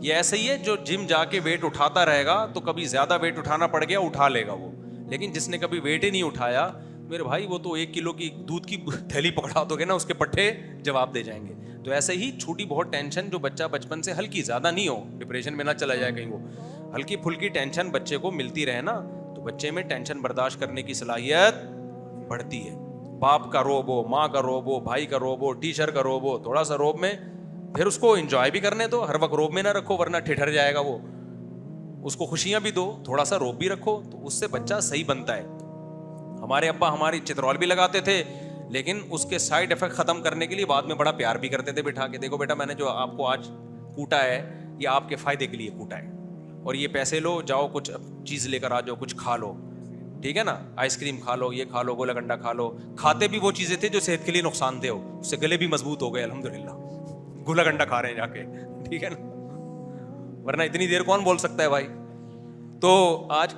یہ ایسے ہی ہے جو جم جا کے ویٹ اٹھاتا رہے گا تو کبھی زیادہ ویٹ اٹھانا پڑ گیا اٹھا لے گا وہ, لیکن جس نے کبھی ویٹ ہی نہیں اٹھایا میرے بھائی وہ تو 1 کلو کی دودھ کی تھیلی پکڑا دو گے نا, اس کے پٹھے جواب دے جائیں گے. تو ایسے ہی چھوٹی بہت ٹینشن جو بچہ بچپن سے ہلکی, زیادہ نہیں ہو, ڈپریشن میں نہ چلا جائے کہیں, وہ ہلکی پھلکی ٹینشن بچے کو ملتی رہے نا, تو بچے میں ٹینشن برداشت کرنے کی صلاحیت بڑھتی ہے. باپ کا روب ہو, ماں کا روب ہو, بھائی کا روب ہو, ٹیچر کا روب ہو, تھوڑا سا روب میں پھر اس کو انجوائے بھی کرنے دو, ہر وقت روب میں نہ رکھو ورنہ ٹھٹر جائے گا وہ. اس کو خوشیاں بھی دو, تھوڑا سا روب بھی رکھو, تو اس سے بچہ صحیح بنتا ہے. ہمارے ابا ہماری چترول بھی لگاتے تھے, لیکن اس کے سائڈ افیکٹ ختم کرنے کے لیے بعد میں بڑا پیار بھی کرتے تھے بٹھا کے, دیکھو بیٹا میں نے جو آپ کو آج کوٹا ہے یہ آپ کے فائدے کے لیے کوٹا ہے, اور یہ پیسے لو, جاؤ کچھ چیز لے کر آ جاؤ, کچھ کھا لو, ٹھیک ہے نا, آئس کریم کھا لو, یہ کھا لو, گولا گنڈا کھا لو. کھاتے بھی وہ چیزیں تھے جو صحت کے لیے نقصان دہ ہو, اس سے گلے بھی مضبوط ہو گئے الحمدللہ, گولا گنڈا کھا رہے ہیں جا کے, ٹھیک ہے نا, ورنہ اتنی دیر کون بول سکتا ہے بھائی. تو آج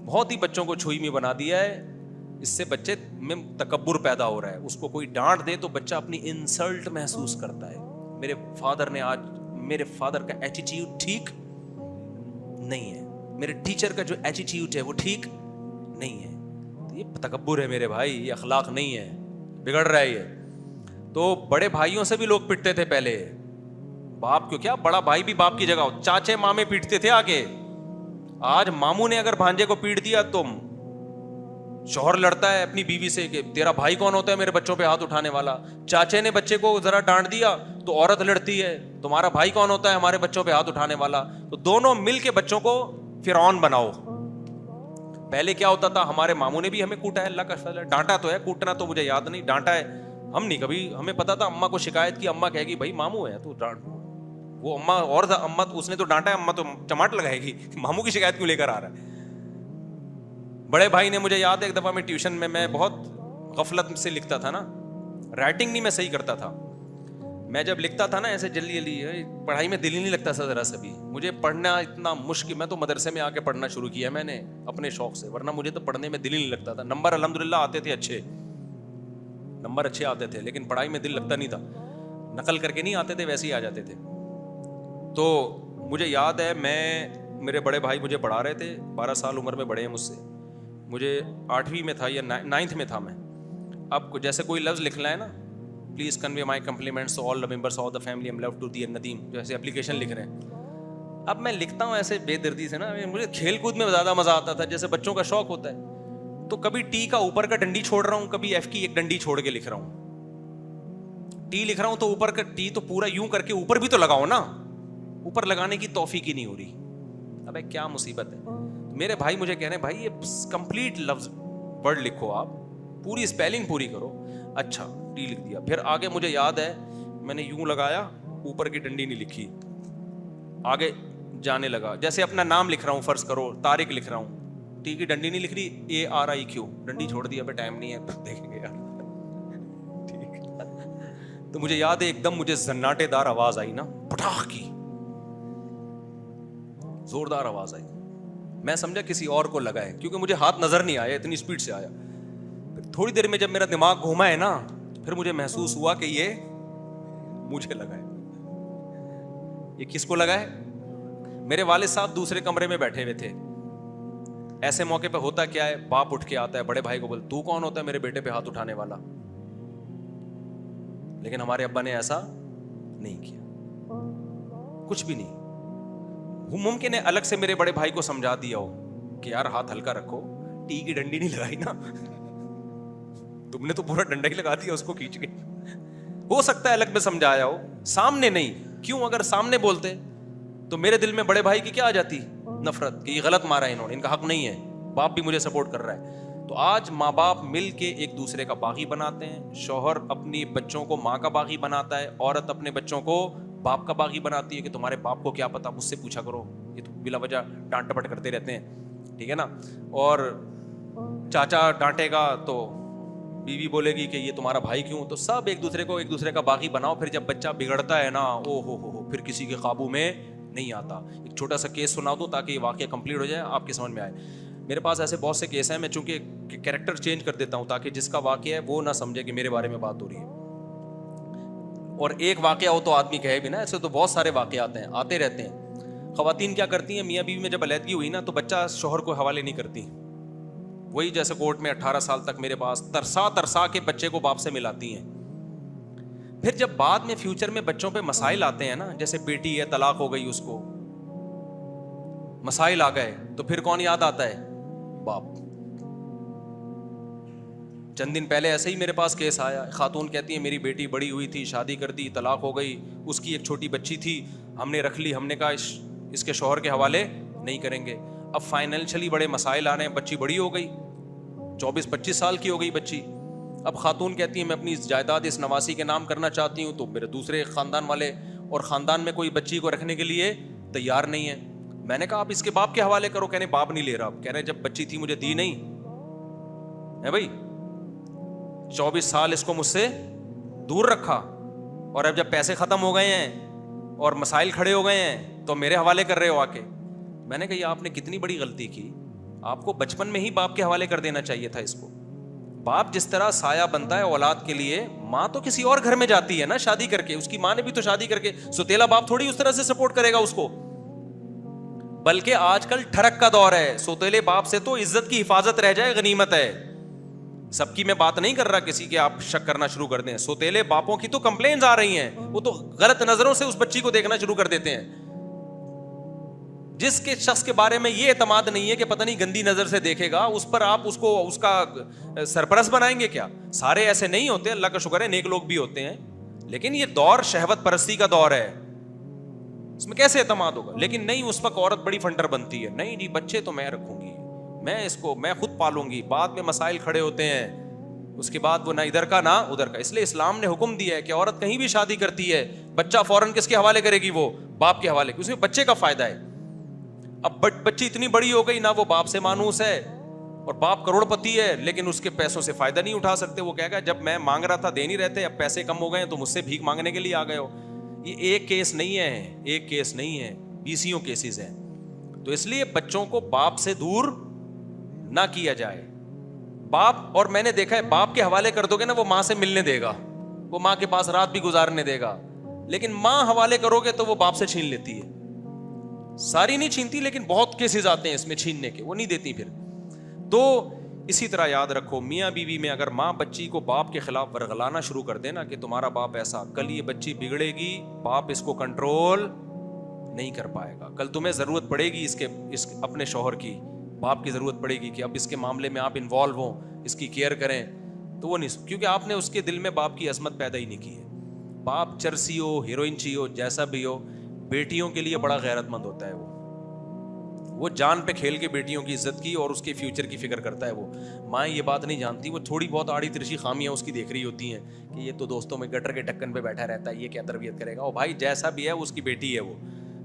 بہت ہی بچوں کو چھوئی میں بنا دیا ہے, اس سے بچے میں تکبر پیدا ہو رہا ہے. اس کو کوئی ڈانٹ دے تو بچہ اپنی انسلٹ محسوس کرتا ہے. میرے فادر کا ایٹیٹیوڈ ٹھیک نہیں ہے, میرے ٹیچر کا جو ایٹیٹیوڈ ہے وہ ٹھیک نہیں ہے. یہ تکبر ہے میرے بھائی, یہ اخلاق نہیں ہے, بگڑ رہا ہے یہ. تو بڑے بھائیوں سے بھی لوگ پٹتے تھے پہلے, باپ کو کیا, بڑا بھائی بھی باپ کی جگہ ہو, چاچے مامے پیٹتے تھے آگے. آج ماموں نے اگر بھانجے کو پیٹ دیا تو شوہر لڑتا ہے اپنی بیوی سے کہ تیرا بھائی کون ہوتا ہے میرے بچوں پہ ہاتھ اٹھانے والا. چاچے نے بچے کو ذرا ڈانٹ دیا تو عورت لڑتی ہے, تمہارا بھائی کون ہوتا ہے ہمارے بچوں پہ ہاتھ اٹھانے والا. تو دونوں مل کے بچوں کو فرعون بناؤ. پہلے کیا ہوتا تھا, ہمارے ماموں نے بھی ہمیں کوٹا ہے, اللہ کا فضل ہے, ڈانٹا تو ہے, کوٹنا تو مجھے یاد نہیں, ڈانٹا ہے ہم نہیں کبھی. ہمیں پتا تھا اماں کو شکایت کی, اماں کہے گی بھائی ماموں ہے تو ڈانٹ, وہ اماں اور اماں اس نے تو ڈانٹا ہے, اماں تو چماٹ لگائے گی, ماموں کی شکایت کیوں لے کر آ رہا ہے. بڑے بھائی نے, مجھے یاد ہے ایک دفعہ میں ٹیوشن میں بہت غفلت سے لکھتا تھا نا, رائٹنگ نہیں میں صحیح کرتا تھا. میں جب لکھتا تھا نا ایسے جلدی جلدی, پڑھائی میں دل ہی نہیں لگتا تھا ذرا سا بھی. مجھے پڑھنا اتنا مشکل, میں تو مدرسے میں آ کے پڑھنا شروع کیا میں نے اپنے شوق سے, ورنہ مجھے تو پڑھنے میں دل ہی نہیں لگتا تھا. نمبر الحمدللہ آتے تھے, اچھے نمبر اچھے آتے تھے, لیکن پڑھائی میں دل لگتا نہیں تھا. نقل کر کے نہیں آتے تھے, ویسے ہی آ جاتے تھے. تو مجھے یاد ہے میرے بڑے بھائی مجھے پڑھا رہے تھے, 12 سال عمر میں بڑے ہیں مجھ سے, مجھے 8ویں میں تھا یا 9th میں تھا میں. اب جیسے کوئی لفظ لکھنا ہے نا, please convey my compliments to all the members of the family, am love to the Nadeem, جیسے اپلیکیشن لکھ رہے ہیں. اب میں لکھتا ہوں ایسے بے دردی سے نا, مجھے کھیل کود میں زیادہ مزہ آتا تھا, جیسے بچوں کا شوق ہوتا ہے. تو کبھی ٹی کا اوپر کا ڈنڈی چھوڑ رہا ہوں, کبھی ایف کی ایک ڈنڈی چھوڑ کے لکھ رہا ہوں. ٹی لکھ رہا ہوں تو اوپر کا ٹی تو پورا یوں کر کے اوپر بھی تو لگاؤ نا, اوپر لگانے کی توفیق ہی نہیں ہو رہی. ابے کیا مصیبت ہے. میرے بھائی مجھے کہہ رہے ہیں بھائی یہ کمپلیٹ لفظ ورڈ لکھو, آپ پوری اسپیلنگ پوری کرو. اچھا ٹی لکھ دیا, پھر آگے مجھے یاد ہے میں نے یوں لگایا, اوپر کی ڈنڈی نہیں لکھی, آگے جانے لگا. جیسے اپنا نام لکھ رہا ہوں, فرض کرو طارق لکھ رہا ہوں, ٹی کی ڈنڈی نہیں لکھ رہی, ARIQ, ڈنڈی چھوڑ دی, ابھی ٹائم نہیں ہے دیکھیں گے یار. ٹھیک, تو مجھے یاد ہے ایک دم مجھے زناٹے دار آواز آئی نا, پٹاخ کی زوردار آواز آئی. میں سمجھا کسی اور کو لگا ہے, کیونکہ مجھے ہاتھ نظر نہیں آیا, اتنی اسپیڈ سے آیا. تھوڑی دیر میں جب میرا دماغ گھوما ہے نا, پھر مجھے محسوس ہوا کہ یہ مجھے لگا ہے. یہ کس کو لگا ہے؟ میرے والد صاحب دوسرے کمرے میں بیٹھے ہوئے تھے. ایسے موقع پہ ہوتا کیا ہے, باپ اٹھ کے آتا ہے, بڑے بھائی کو بول تو کون ہوتا ہے میرے بیٹے پہ ہاتھ اٹھانے والا. لیکن ہمارے ابا نے ایسا نہیں کیا, کچھ بھی نہیں. ممکن ہے الگ سے میرے بڑے بھائی کو سمجھا دیا ہو کہ یار ہاتھ ہلکا رکھو, ٹی کی ڈنڈی نہیں لگائی نا, تم نے تو پورا ڈنڈا ہی لگا دیا اس کو کھینچ کے. ہو سکتا ہے الگ میں سمجھایا ہو, سامنے نہیں. کیوں, اگر سامنے بولتے تو میرے دل میں بڑے بھائی کی کیا آ جاتی, نفرت, کہ یہ غلط مارا ہے انہوں نے, ان کا حق نہیں ہے. باپ بھی مجھے سپورٹ کر رہا ہے. تو آج ماں باپ مل کے ایک دوسرے کا باغی بناتے ہیں. شوہر اپنی بچوں کو ماں کا باغی بناتا ہے, عورت اپنے بچوں کو باپ کا باغی بناتی ہے کہ تمہارے باپ کو کیا پتا, مجھ سے پوچھا کرو, یہ تو بلا وجہ ڈانٹ ٹپٹ کرتے رہتے ہیں, ٹھیک ہے نا. اور چاچا ڈانٹے گا تو بیوی بولے گی کہ یہ تمہارا بھائی کیوں. تو سب ایک دوسرے کا باغی بناؤ. پھر جب بچہ بگڑتا ہے نا, او ہو پھر کسی کے قابو میں نہیں آتا. ایک چھوٹا سا کیس سنا دوں تاکہ یہ واقعہ کمپلیٹ ہو جائے, آپ کے سمجھ میں آئے. میرے پاس ایسے بہت سے کیس ہیں, میں چونکہ کیریکٹر چینج کر دیتا ہوں تاکہ جس کا واقعہ ہے وہ نہ سمجھے کہ میرے بارے میں بات ہو رہی ہے. اور ایک واقعہ ہو تو آدمی کہے بھی نا, ایسے تو بہت سارے واقعات ہیں, آتے رہتے ہیں. خواتین کیا کرتی ہیں, میاں بیوی میں جب علیحدگی ہوئی نا تو بچہ شوہر کو حوالے نہیں کرتی, وہی جیسے کورٹ میں 18 سال تک میرے پاس ترسا کے بچے کو باپ سے ملاتی ہیں. پھر جب بعد میں فیوچر میں بچوں پہ مسائل آتے ہیں نا, جیسے بیٹی ہے طلاق ہو گئی, اس کو مسائل آ گئے, تو پھر کون یاد آتا ہے, باپ. چند دن پہلے ایسے ہی میرے پاس کیس آیا, خاتون کہتی ہے میری بیٹی بڑی ہوئی تھی, شادی کر دی, طلاق ہو گئی, اس کی ایک چھوٹی بچی تھی, ہم نے رکھ لی, ہم نے کہا اس کے شوہر کے حوالے نہیں کریں گے. اب فائنینشلی بڑے مسائل آ رہے ہیں, بچی بڑی ہو گئی, 24-25 سال کی ہو گئی بچی. اب خاتون کہتی ہے میں اپنی جائیداد اس نواسی کے نام کرنا چاہتی ہوں, تو میرے دوسرے خاندان والے اور خاندان میں کوئی بچی کو رکھنے کے لیے تیار نہیں ہے. میں نے کہا آپ اس کے باپ کے حوالے کرو, کہنے باپ نہیں لے رہا. کہہ رہے جب بچی تھی مجھے دی نہیں ہے بھائی, 24 سال اس کو مجھ سے دور رکھا, اور اب جب پیسے ختم ہو گئے ہیں اور مسائل کھڑے ہو گئے ہیں تو میرے حوالے کر رہے ہو آ کے. میں نے کہا یہ آپ نے کتنی بڑی غلطی کی, آپ کو بچپن میں ہی باپ کے حوالے کر دینا چاہیے تھا اس کو. باپ جس طرح سایہ بنتا ہے اولاد کے لیے, ماں تو کسی اور گھر میں جاتی ہے نا شادی کر کے, اس کی ماں نے بھی تو شادی کر کے, سوتیلا باپ تھوڑی اس طرح سے سپورٹ کرے گا اس کو. بلکہ آج کل ٹھڑک کا دور ہے, سوتیلے باپ سے تو عزت کی حفاظت رہ جائے غنیمت ہے. سب کی میں بات نہیں کر رہا کسی کے آپ شک کرنا شروع کر دیں, سوتیلے باپوں کی تو کمپلینز آ رہی ہیں, وہ تو غلط نظروں سے اس بچی کو دیکھنا شروع کر دیتے ہیں. جس کے شخص کے بارے میں یہ اعتماد نہیں ہے کہ پتہ نہیں گندی نظر سے دیکھے گا, اس پر آپ اس کو اس کا سرپرست بنائیں گے کیا؟ سارے ایسے نہیں ہوتے, اللہ کا شکر ہے نیک لوگ بھی ہوتے ہیں, لیکن یہ دور شہوت پرستی کا دور ہے, اس میں کیسے اعتماد ہوگا؟ لیکن نہیں, اس وقت عورت بڑی فنڈر بنتی ہے, نہیں نہیں بچے تو میں رکھوں گی, میں اس کو میں خود پالوں گی. بعد میں مسائل کھڑے ہوتے ہیں, اس کے بعد وہ نہ ادھر کا نہ ادھر کا. اس لیے اسلام نے حکم دیا ہے کہ عورت کہیں بھی شادی کرتی ہے, بچہ فوراً کس کے حوالے کرے گی؟ وہ باپ کے حوالے, اس میں بچے کا فائدہ ہے. اب بچی اتنی بڑی ہو گئی, نہ وہ باپ سے مانوس ہے, اور باپ کروڑ پتی ہے لیکن اس کے پیسوں سے فائدہ نہیں اٹھا سکتے. وہ کہے گا جب میں مانگ رہا تھا دے نہیں رہتے, اب پیسے کم ہو گئے تو مجھ سے بھیک مانگنے کے لیے آ گئے ہو. یہ ایک کیس نہیں ہے, ایک کیس نہیں ہے, 20 کیسز ہیں. تو اس لیے بچوں کو باپ سے دور نہ کیا جائے. باپ, اور میں نے دیکھا ہے باپ کے حوالے کر دو گے نا, وہ ماں سے ملنے دے گا, وہ ماں کے پاس رات بھی گزارنے دے گا. لیکن ماں حوالے کرو گے تو وہ باپ سے چھین لیتی ہے. ساری نہیں چھینتی لیکن بہت کیسز آتے ہیں اس میں چھیننے کے, وہ نہیں دیتی پھر. تو اسی طرح یاد رکھو, میاں بیوی میں اگر ماں بچی کو باپ کے خلاف ورغلانا شروع کر دے نا کہ تمہارا باپ ایسا, کل یہ بچی بگڑے گی, باپ اس کو کنٹرول نہیں کر پائے گا. کل تمہیں ضرورت پڑے گی اس اپنے شوہر کی, باپ کی ضرورت پڑے گی کہ اب اس کے معاملے میں آپ انوالو ہوں, اس کی کیئر کریں, تو وہ نہیں, کیونکہ آپ نے اس کے دل میں باپ کی عظمت پیدا ہی نہیں کی ہے. باپ چرسی ہو, ہیروئن ہو, جیسا بھی ہو, بیٹیوں کے لیے بڑا غیرت مند ہوتا ہے. وہ جان پہ کھیل کے بیٹیوں کی عزت کی اور اس کے فیوچر کی فکر کرتا ہے. وہ ماں یہ بات نہیں جانتی, وہ تھوڑی بہت آڑی ترچی خامیاں اس کی دیکھ رہی ہوتی ہیں کہ یہ تو دوستوں میں گٹر کے ڈھکن پہ بیٹھا رہتا ہے, یہ کیا تربیت کرے گا. اور بھائی جیسا بھی ہے اس کی بیٹی ہے وہ.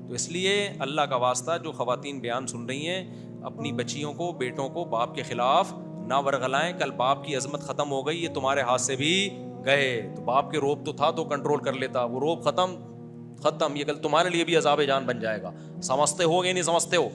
تو اس لیے اللہ کا واسطہ, جو خواتین بیان سن رہی ہیں, اپنی بچیوں کو, بیٹوں کو باپ کے خلاف نہ ورغلائیں. کل باپ کی عظمت ختم ہو گئی, یہ تمہارے ہاتھ سے بھی گئے. تو باپ کے روب تو تھا تو کنٹرول کر لیتا, وہ روب ختم, یہ کل تمہارے لیے بھی عذاب جان بن جائے گا. سمجھتے ہو یا نہیں سمجھتے ہو؟